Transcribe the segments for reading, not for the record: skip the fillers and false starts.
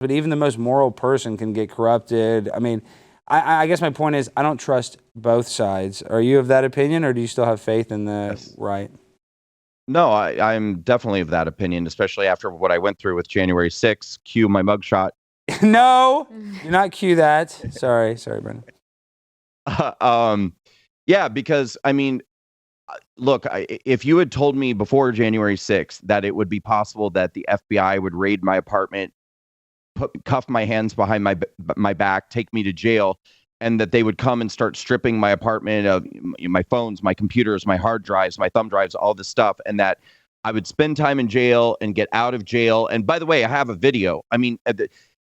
but even the most moral person can get corrupted. I mean, I guess my point is I don't trust both sides. Are you of that opinion, or do you still have faith in the Yes. right? No, I'm definitely of that opinion, especially after what I went through with January 6th. Cue my mugshot. No, do not cue that. Sorry, Brendan. Yeah, because I mean, look, if you had told me before January 6th that it would be possible that the FBI would raid my apartment, cuff my hands behind my back, take me to jail, and that they would come and start stripping my apartment of my phones, my computers, my hard drives, my thumb drives, all this stuff, and that I would spend time in jail and get out of jail. And by the way, I have a video. I mean,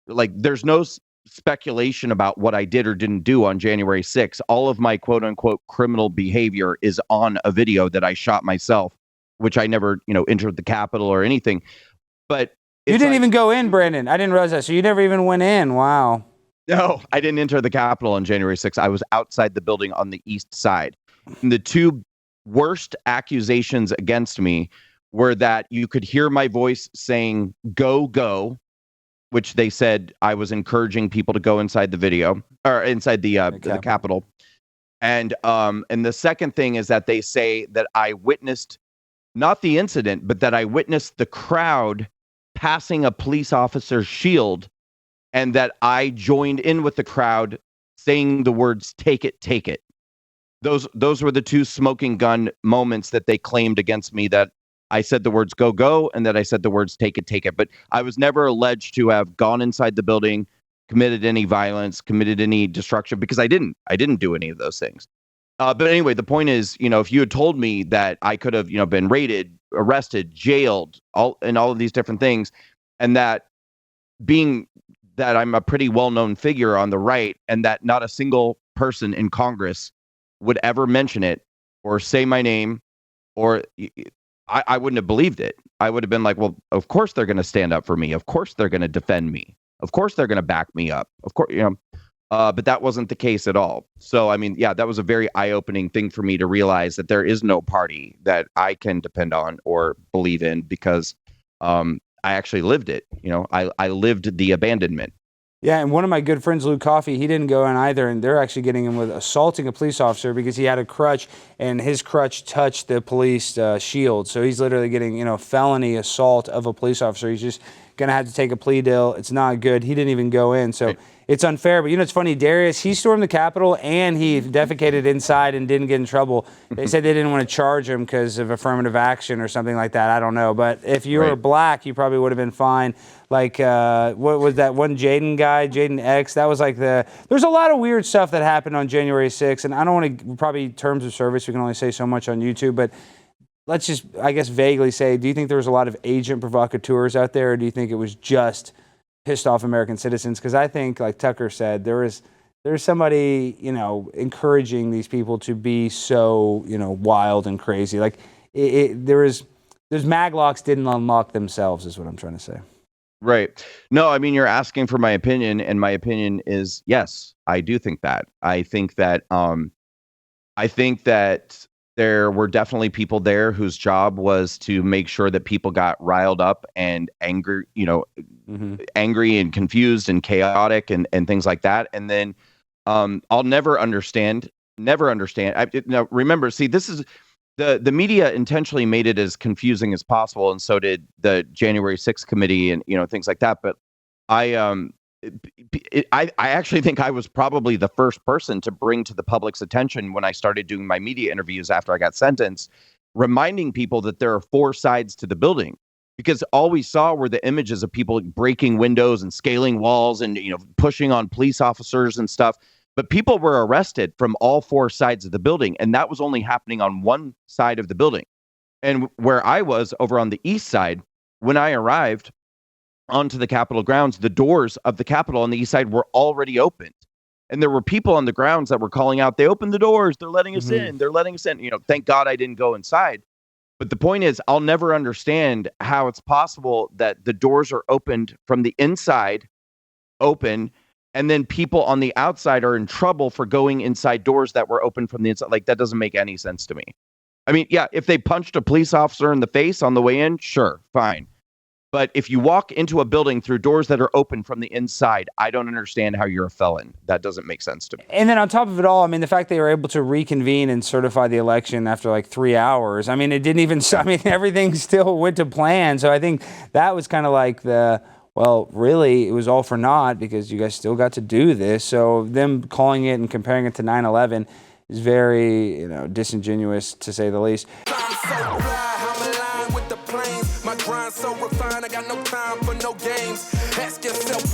like, there's no speculation about what I did or didn't do on January 6th. All of my quote unquote criminal behavior is on a video that I shot myself, which I never, entered the Capitol or anything. But you didn't even go in, Brandon. I didn't realize that. So you never even went in. Wow. No, I didn't enter the Capitol on January 6th. I was outside the building on the east side. And the two worst accusations against me were that you could hear my voice saying, "Go, go," which they said I was encouraging people to go inside the video or inside the Capitol. And the second thing is that they say that I witnessed not the incident, but that I witnessed the crowd passing a police officer's shield, and that I joined in with the crowd saying the words, "Take it, take it." Those were the two smoking gun moments that they claimed against me, that I said the words "go, go," and that I said the words "take it, take it." But I was never alleged to have gone inside the building, committed any violence, committed any destruction, because I didn't do any of those things. But anyway, the point is, if you had told me that I could have, been raided, arrested, jailed, all of these different things, and that I'm a pretty well-known figure on the right, and that not a single person in Congress would ever mention it or say my name, or I wouldn't have believed it. I would have been like, well, of course they're going to stand up for me. Of course they're going to defend me. Of course they're going to back me up. Of course, but that wasn't the case at all. So, I mean, yeah, that was a very eye-opening thing for me to realize that there is no party that I can depend on or believe in, because I actually lived it. I lived the abandonment. Yeah, and one of my good friends, Lou Coffey, he didn't go in either, and they're actually getting him with assaulting a police officer because he had a crutch, and his crutch touched the police shield. So he's literally getting, felony assault of a police officer. He's just going to have to take a plea deal. It's not good. He didn't even go in, so it's unfair. But it's funny, Darius, he stormed the Capitol, and he defecated inside and didn't get in trouble. They said they didn't want to charge him because of affirmative action or something like that. I don't know. But if you were black, you probably would have been fine. Like, what was that one Jaden guy, Jaden X? That was like there's a lot of weird stuff that happened on January 6th, and I don't want to, probably terms of service, we can only say so much on YouTube, but let's just, I guess, vaguely say, do you think there was a lot of agent provocateurs out there, or do you think it was just pissed off American citizens? Because I think, like Tucker said, there's somebody, encouraging these people to be so, wild and crazy. Like, those maglocks didn't unlock themselves, is what I'm trying to say. Right. No, I mean, you're asking for my opinion, and my opinion is, yes, I do think that. I think that there were definitely people there whose job was to make sure that people got riled up and angry, angry and confused and chaotic and things like that. And then I'll never understand. Now, remember, see, this is the media intentionally made it as confusing as possible, and so did the January 6th committee and things like that. But I actually think I was probably the first person to bring to the public's attention, when I started doing my media interviews after I got sentenced, reminding people that there are four sides to the building, because all we saw were the images of people breaking windows and scaling walls and pushing on police officers and stuff. But people were arrested from all four sides of the building, and that was only happening on one side of the building. And where I was over on the east side, when I arrived onto the Capitol grounds, the doors of the Capitol on the east side were already opened. And there were people on the grounds that were calling out, "They opened the doors. They're letting us in. They're letting us in." Thank God I didn't go inside. But the point is, I'll never understand how it's possible that the doors are opened from the inside open, and then people on the outside are in trouble for going inside doors that were open from the inside. Like, that doesn't make any sense to me. I mean, yeah, if they punched a police officer in the face on the way in, sure, fine. But if you walk into a building through doors that are open from the inside, I don't understand how you're a felon. That doesn't make sense to me. And then on top of it all, I mean, the fact they were able to reconvene and certify the election after like 3 hours, I mean, it didn't even, I mean, everything still went to plan. So I think that was kind of like well, really, it was all for naught because you guys still got to do this. So them calling it and comparing it to 9/11 is very, disingenuous to say the least. My grind so refined, I got no time for no games. Ask yourself